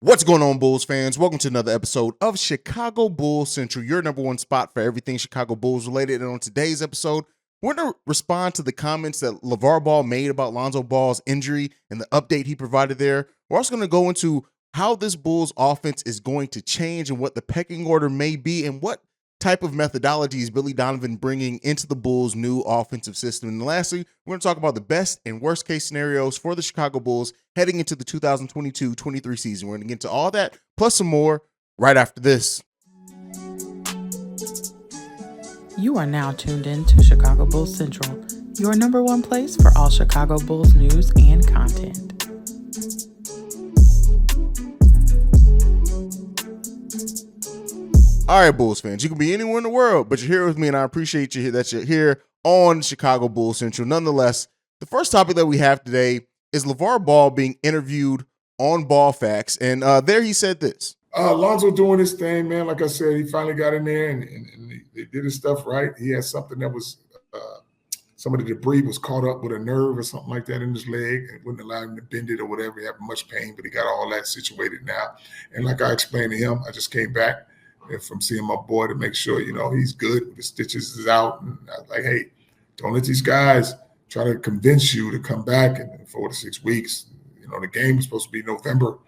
What's going on, Bulls fans? Welcome to another episode of Chicago Bulls Central, your number one spot for everything Chicago Bulls related. And on today's episode, we're going to respond to the comments that Lavar Ball made about Lonzo Ball's injury and the update he provided there. We're also going to go into how this Bulls offense is going to change and what the pecking order may be and what type of methodology is Billy Donovan bringing into the Bulls' new offensive system. And lastly, we're going to talk about the best and worst case scenarios for the Chicago Bulls heading into the 2022-23 season. We're going to get into all that plus some more right after this. You are now tuned in to Chicago Bulls Central, your number one place for all Chicago Bulls news and content. All right, Bulls fans, you can be anywhere in the world, but you're here with me, and I appreciate you that you're here on Chicago Bulls Central. Nonetheless, the first topic that we have today is Lavar Ball being interviewed on Ball Facts, and there he said this. Lonzo doing his thing, man. Like I said, he finally got in there and they did his stuff right. He had something that was some of the debris was caught up with a nerve or something like that in his leg and wouldn't allow him to bend it or whatever. He had much pain, but he got all that situated now. And like I explained to him, I just came back from seeing my boy to make sure, he's good. The stitches is out. And I was like, hey, don't let these guys try to convince you to come back in 4 to 6 weeks. The game was supposed to be November,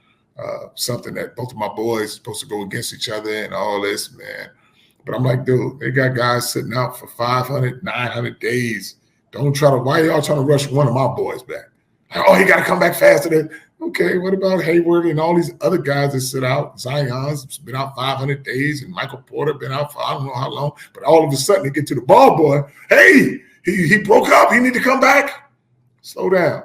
something that both of my boys are supposed to go against each other and all this, man. But I'm like, dude, they got guys sitting out for 500, 900 days. Why are y'all trying to rush one of my boys back? Oh, he got to come back faster than. Okay, what about Hayward and all these other guys that sit out? Zion's been out 500 days, and Michael Porter been out for I don't know how long. But all of a sudden, they get to the ball boy. Hey, he broke up. He need to come back. Slow down.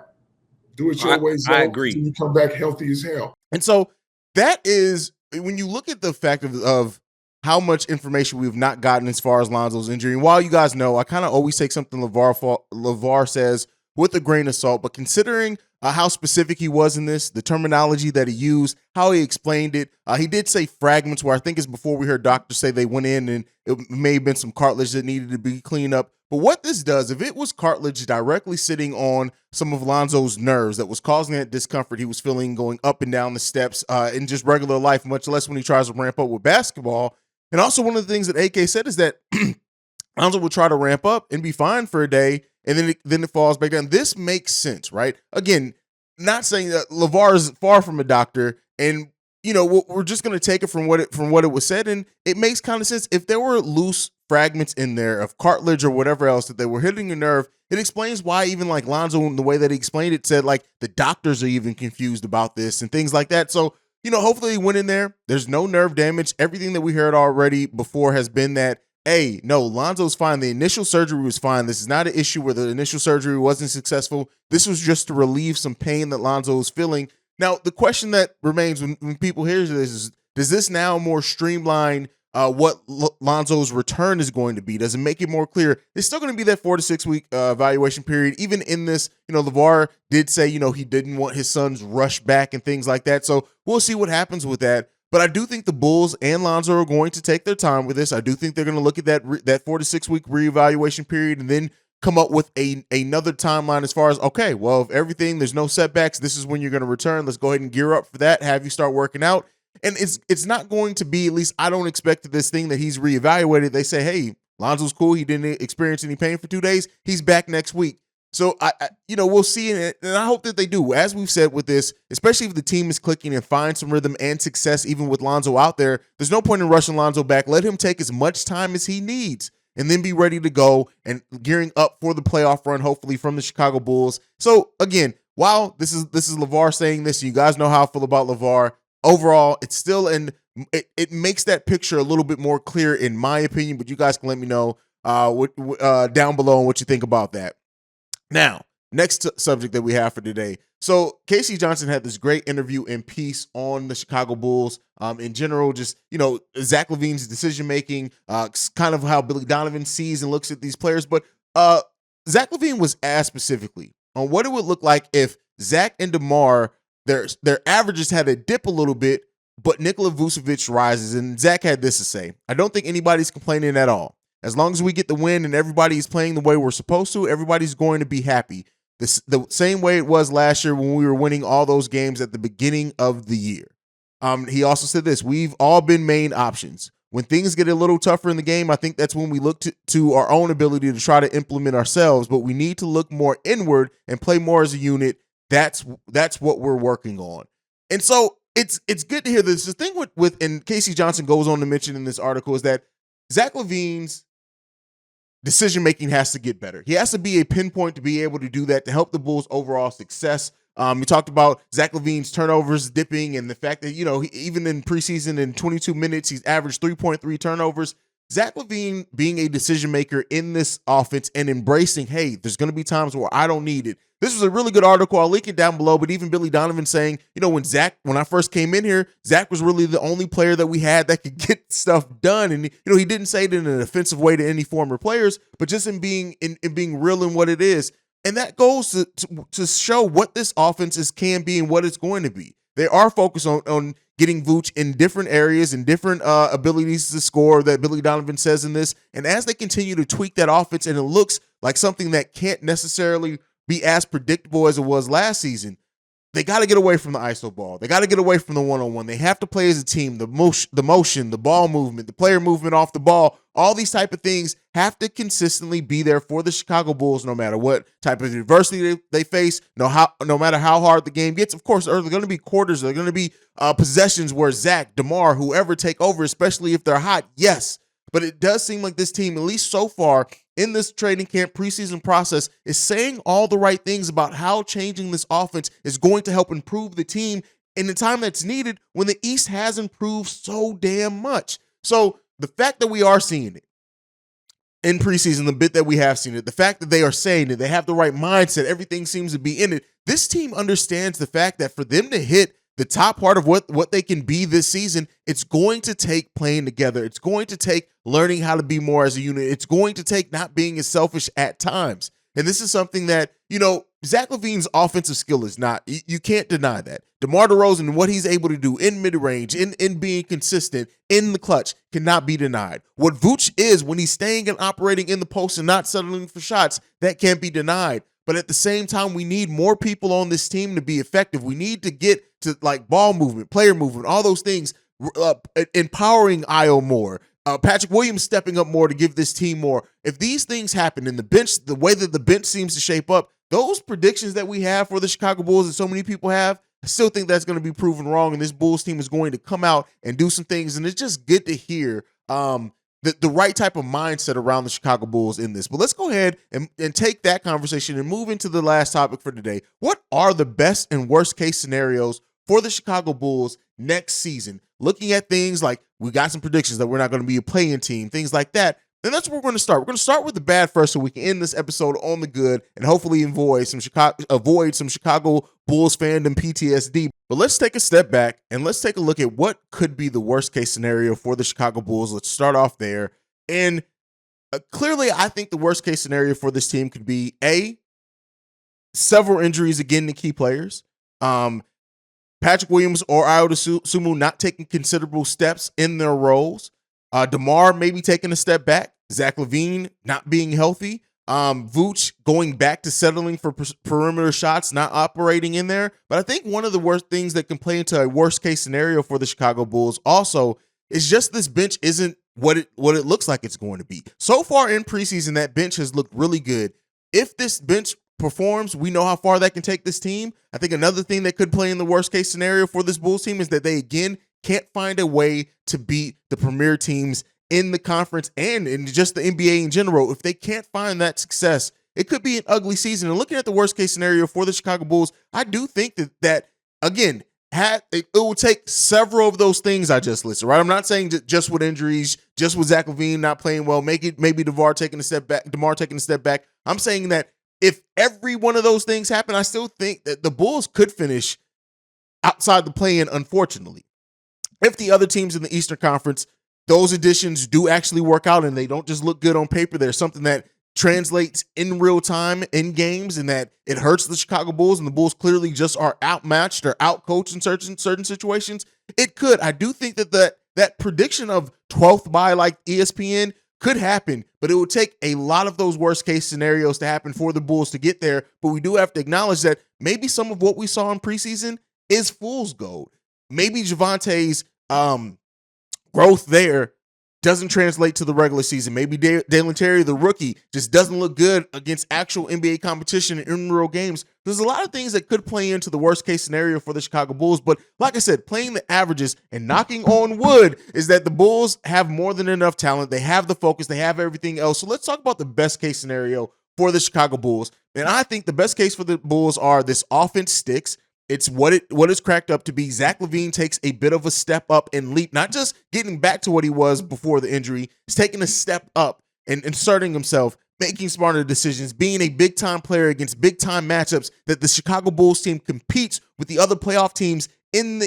Do it your way. I agree. You come back healthy as hell. And so that is, when you look at the fact of how much information we've not gotten as far as Lonzo's injury, and while you guys know, I kind of always take something Lavar says with a grain of salt, but considering how specific he was in this, the terminology that he used, how he explained it, he did say fragments, where I think it's before we heard doctors say they went in and it may have been some cartilage that needed to be cleaned up. But what this does, if it was cartilage directly sitting on some of Lonzo's nerves that was causing that discomfort he was feeling going up and down the steps in just regular life, much less when he tries to ramp up with basketball. And also one of the things that AK said is that Lonzo will try to ramp up and be fine for a day, and then it falls back down. This makes sense, right? Again, not saying that Lavar is far from a doctor, and we're just going to take it from what it was said, and it makes kind of sense. If there were loose fragments in there of cartilage or whatever else that they were hitting a nerve, it explains why even like Lonzo, in the way that he explained it, said like the doctors are even confused about this and things like that. So hopefully he went in there. There's no nerve damage. Everything that we heard already before has been that, hey, no, Lonzo's fine. The initial surgery was fine. This is not an issue where the initial surgery wasn't successful. This was just to relieve some pain that Lonzo was feeling. Now, the question that remains when people hear this is, does this now more streamline what Lonzo's return is going to be? Does it make it more clear? It's still going to be that 4 to 6 week evaluation period. Even in this, Lavar did say, he didn't want his son's rush back and things like that. So we'll see what happens with that. But I do think the Bulls and Lonzo are going to take their time with this. I do think they're going to look at that 4 to 6 week reevaluation period and then come up with another timeline as far as, okay, well, if there's no setbacks, this is when you're going to return. Let's go ahead and gear up for that, have you start working out. And it's not going to be, at least I don't expect that this thing that he's reevaluated, they say, hey, Lonzo's cool. He didn't experience any pain for 2 days. He's back next week. So, we'll see it, and I hope that they do. As we've said with this, especially if the team is clicking and find some rhythm and success, even with Lonzo out there, there's no point in rushing Lonzo back. Let him take as much time as he needs and then be ready to go and gearing up for the playoff run, hopefully, from the Chicago Bulls. So, again, while this is Lavar saying this, you guys know how I feel about Lavar. Overall, it's still it makes that picture a little bit more clear, in my opinion, but you guys can let me know down below on what you think about that. Now, next subject that we have for today. So Casey Johnson had this great interview and piece on the Chicago Bulls in general, just, Zach LaVine's decision-making, kind of how Billy Donovan sees and looks at these players. But Zach LaVine was asked specifically on what it would look like if Zach and DeMar, their averages had a dip a little bit, but Nikola Vucevic rises. And Zach had this to say: I don't think anybody's complaining at all. As long as we get the win and everybody's playing the way we're supposed to, everybody's going to be happy. The same way it was last year when we were winning all those games at the beginning of the year. He also said this: we've all been main options. When things get a little tougher in the game, I think that's when we look to our own ability to try to implement ourselves, but we need to look more inward and play more as a unit. That's what we're working on. And so it's good to hear this. The thing with and Casey Johnson goes on to mention in this article is that Zach LaVine's decision making has to get better. He has to be a pinpoint to be able to do that to help the Bulls' overall success. We talked about Zach LaVine's turnovers dipping and the fact that, even in preseason in 22 minutes, he's averaged 3.3 turnovers. Zach LaVine being a decision maker in this offense and embracing, hey, there's going to be times where I don't need it. This was a really good article. I'll link it down below. But even Billy Donovan saying, when I first came in here, Zach was really the only player that we had that could get stuff done. And he didn't say it in an offensive way to any former players, but just in being real in what it is. And that goes to show what this offense can be and what it's going to be. They are focused on getting Vooch in different areas and different abilities to score that Billy Donovan says in this. And as they continue to tweak that offense, and it looks like something that can't necessarily be as predictable as it was last season, they got to get away from the ISO ball. They got to get away from the one-on-one. They have to play as a team. The motion, the ball movement, the player movement off the ball, all these type of things have to consistently be there for the Chicago Bulls no matter what type of adversity they face, no matter how hard the game gets. Of course, there are going to be quarters. There are going to be possessions where Zach, DeMar, whoever take over, especially if they're hot, yes. But it does seem like this team, at least so far in this training camp preseason process, is saying all the right things about how changing this offense is going to help improve the team in the time that's needed when the East has improved so damn much. So the fact that we are seeing it in preseason, the bit that we have seen it, the fact that they are saying it, they have the right mindset, everything seems to be in it. This team understands the fact that for them to hit the top part of what they can be this season, it's going to take playing together. It's going to take learning how to be more as a unit. It's going to take not being as selfish at times. And this is something that, Zach LaVine's offensive skill is not, you can't deny that. DeMar DeRozan and what he's able to do in mid-range, in being consistent, in the clutch, cannot be denied. What Vooch is when he's staying and operating in the post and not settling for shots, that can't be denied. But at the same time, we need more people on this team to be effective. We need to get to ball movement, player movement, all those things, empowering Io more, Patrick Williams stepping up more to give this team more. If these things happen in the bench, the way that the bench seems to shape up, those predictions that we have for the Chicago Bulls and so many people have, I still think that's going to be proven wrong. And this Bulls team is going to come out and do some things. And it's just good to hear the right type of mindset around the Chicago Bulls in this. But let's go ahead and take that conversation and move into the last topic for today. What are the best and worst case scenarios for the Chicago Bulls next season? Looking at things like we got some predictions that we're not going to be a play-in team, things like that. Then that's where we're going to start. We're going to start with the bad first so we can end this episode on the good and hopefully avoid some Chicago Bulls fandom PTSD. But let's take a step back and let's take a look at what could be the worst case scenario for the Chicago Bulls. Let's start off there. And clearly, I think the worst case scenario for this team could be several injuries again to key players. Patrick Williams or Io DeSumo not taking considerable steps in their roles. DeMar maybe taking a step back. Zach LaVine not being healthy. Vooch going back to settling for perimeter shots, not operating in there. But I think one of the worst things that can play into a worst case scenario for the Chicago Bulls also is just this bench isn't what it looks like it's going to be. So far in preseason, that bench has looked really good. If this bench performs, we know how far that can take this team. I think another thing that could play in the worst case scenario for this Bulls team is that they again can't find a way to beat the premier teams in the conference and in just the NBA in general. If they can't find that success, it could be an ugly season. And looking at the worst case scenario for the Chicago Bulls, I do think that again, it will take several of those things I just listed, right? I'm not saying just with injuries, just with Zach LaVine not playing well, maybe DeMar taking a step back. I'm saying that if every one of those things happen, I still think that the Bulls could finish outside the play-in, unfortunately. If the other teams in the Eastern Conference, those additions do actually work out and they don't just look good on paper, there's something that translates in real time in games and that it hurts the Chicago Bulls and the Bulls clearly just are outmatched or outcoached in certain situations, it could. I do think that prediction of 12th by like ESPN could happen, but it would take a lot of those worst case scenarios to happen for the Bulls to get there. But we do have to acknowledge that maybe some of what we saw in preseason is fool's gold. maybe Javante's growth there doesn't translate to the regular season. Maybe Dalen Terry, the rookie, just doesn't look good against actual NBA competition in real games. There's a lot of things that could play into the worst case scenario for the Chicago Bulls. But like I said, playing the averages and knocking on wood is that the Bulls have more than enough talent. They have the focus. They have everything else. So let's talk about the best case scenario for the Chicago Bulls. And I think the best case for the Bulls are this offense sticks. It's what it's cracked up to be. Zach LaVine takes a bit of a step up and leap, not just getting back to what he was before the injury. He's taking a step up and inserting himself, making smarter decisions, being a big-time player against big-time matchups that the Chicago Bulls team competes with the other playoff teams in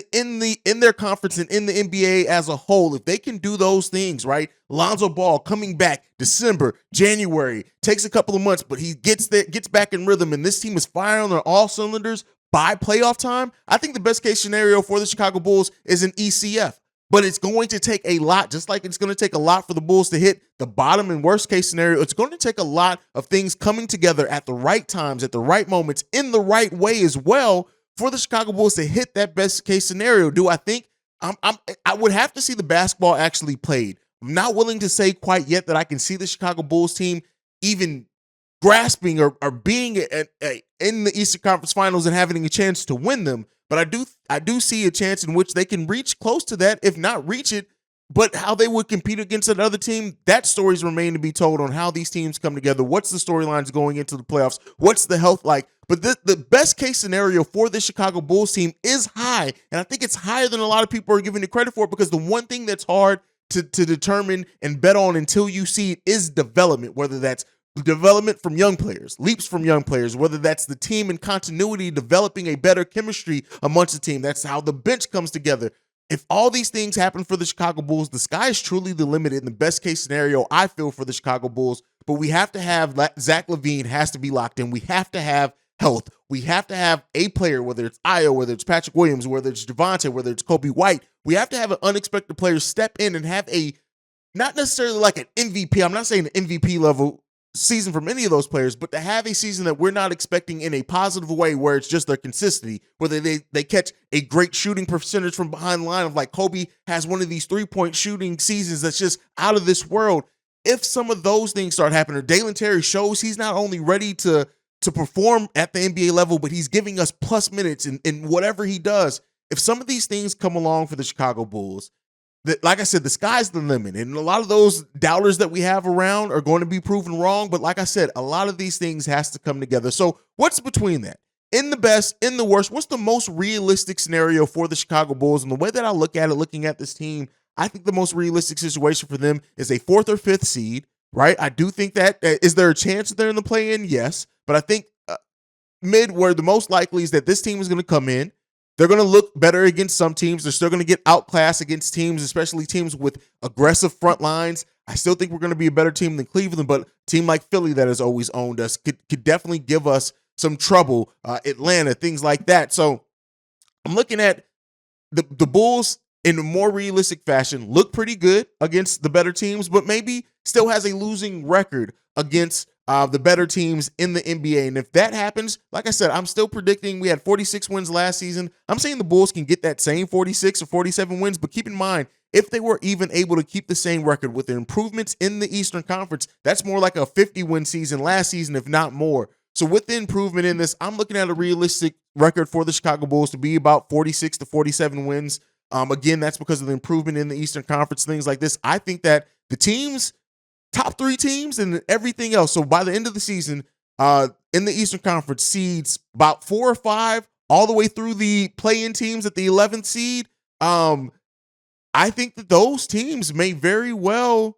their conference and in the NBA as a whole. If they can do those things, right? Lonzo Ball coming back December, January, takes a couple of months, but he gets back in rhythm, and this team is firing on all cylinders by playoff time. I think the best case scenario for the Chicago Bulls is an ECF, but it's going to take a lot, just like it's going to take a lot for the Bulls to hit the bottom and worst case scenario. It's going to take a lot of things coming together at the right times, at the right moments, in the right way as well for the Chicago Bulls to hit that best case scenario. Do I think I would have to see the basketball actually played? I'm not willing to say quite yet that I can see the Chicago Bulls team even grasping or being in the Eastern Conference Finals and having a chance to win them. But I do see a chance in which they can reach close to that, if not reach it. But how they would compete against another team, that stories remain to be told on how these teams come together. What's the storylines going into the playoffs? What's the health like? But the best case scenario for the Chicago Bulls team is high. And I think it's higher than a lot of people are giving it credit for, because the one thing that's hard to determine and bet on until you see it is development, whether that's development from young players, leaps from young players, whether that's the team in continuity developing a better chemistry amongst the team. That's how the bench comes together. If all these things happen for the Chicago Bulls, the sky is truly the limit in the best case scenario, I feel, for the Chicago Bulls. But we have to have Zach LaVine has to be locked in. We have to have health. We have to have a player, whether it's Ayo, whether it's Patrick Williams, whether it's Javonte, whether it's Kobe White. We have to have an unexpected player step in and have a, not necessarily like an MVP. I'm not saying an MVP level season from any of those players, but to have a season that we're not expecting in a positive way, where it's just their consistency, whether they catch a great shooting percentage from behind the line, of like Kobe has one of these 3-point shooting seasons that's just out of this world. If some of those things start happening, or Dalen Terry shows he's not only ready to perform at the NBA level, but he's giving us plus minutes in whatever he does. If some of these things come along for the Chicago Bulls, like I said, the sky's the limit. And a lot of those doubters that we have around are going to be proven wrong. But like I said, a lot of these things has to come together. So what's between that? In the best, in the worst, what's the most realistic scenario for the Chicago Bulls? And the way that I look at it, looking at this team, I think the most realistic situation for them is a 4th or 5th seed, right? I do think that. Is there a chance that they're in the play-in? Yes. But I think mid, where the most likely is that this team is going to come in. They're going to look better against some teams. They're still going to get outclassed against teams, especially teams with aggressive front lines. I still think we're going to be a better team than Cleveland, but a team like Philly that has always owned us could definitely give us some trouble. Atlanta, things like that. So I'm looking at the Bulls in a more realistic fashion, look pretty good against the better teams, but maybe still has a losing record against the better teams in the NBA. And if that happens, like I said, I'm still predicting we had 46 wins last season. I'm saying the Bulls can get that same 46 or 47 wins, but keep in mind, if they were even able to keep the same record with the improvements in the Eastern Conference, that's more like a 50-win season last season, if not more. So with the improvement in this, I'm looking at a realistic record for the Chicago Bulls to be about 46 to 47 wins. Again, that's because of the improvement in the Eastern Conference, things like this. I think that the teams, top 3 teams and everything else. So by the end of the season, in the Eastern Conference, seeds about 4 or 5, all the way through the play-in teams at the 11th seed. I think that those teams may very well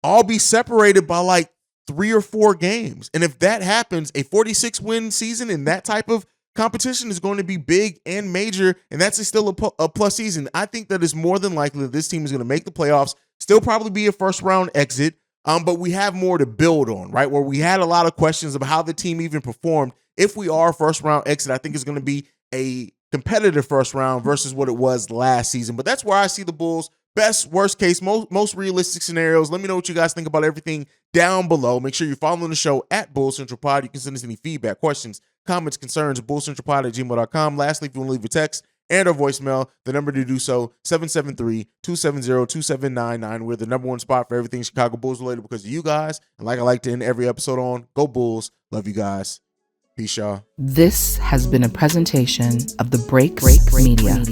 all be separated by like 3 or 4 games. And if that happens, a 46-win season in that type of competition is going to be big and major, and that's still a plus season. I think that it's more than likely that this team is going to make the playoffs, still probably be a first-round exit, but we have more to build on, right? Where we had a lot of questions about how the team even performed. If we are a first-round exit, I think it's going to be a competitive first round versus what it was last season. But that's where I see the Bulls. Best, worst case, most realistic scenarios. Let me know what you guys think about everything down below. Make sure you're following the show at Bull Central Pod. You can send us any feedback, questions, comments, concerns, bullcentralpod@gmail.com. Lastly, if you want to leave a text and our voicemail. The number to do so, 773-270-2799. We're the number one spot for everything Chicago Bulls related because of you guys. And like I like to end every episode on, go Bulls. Love you guys. Peace, y'all. This has been a presentation of the Break Media.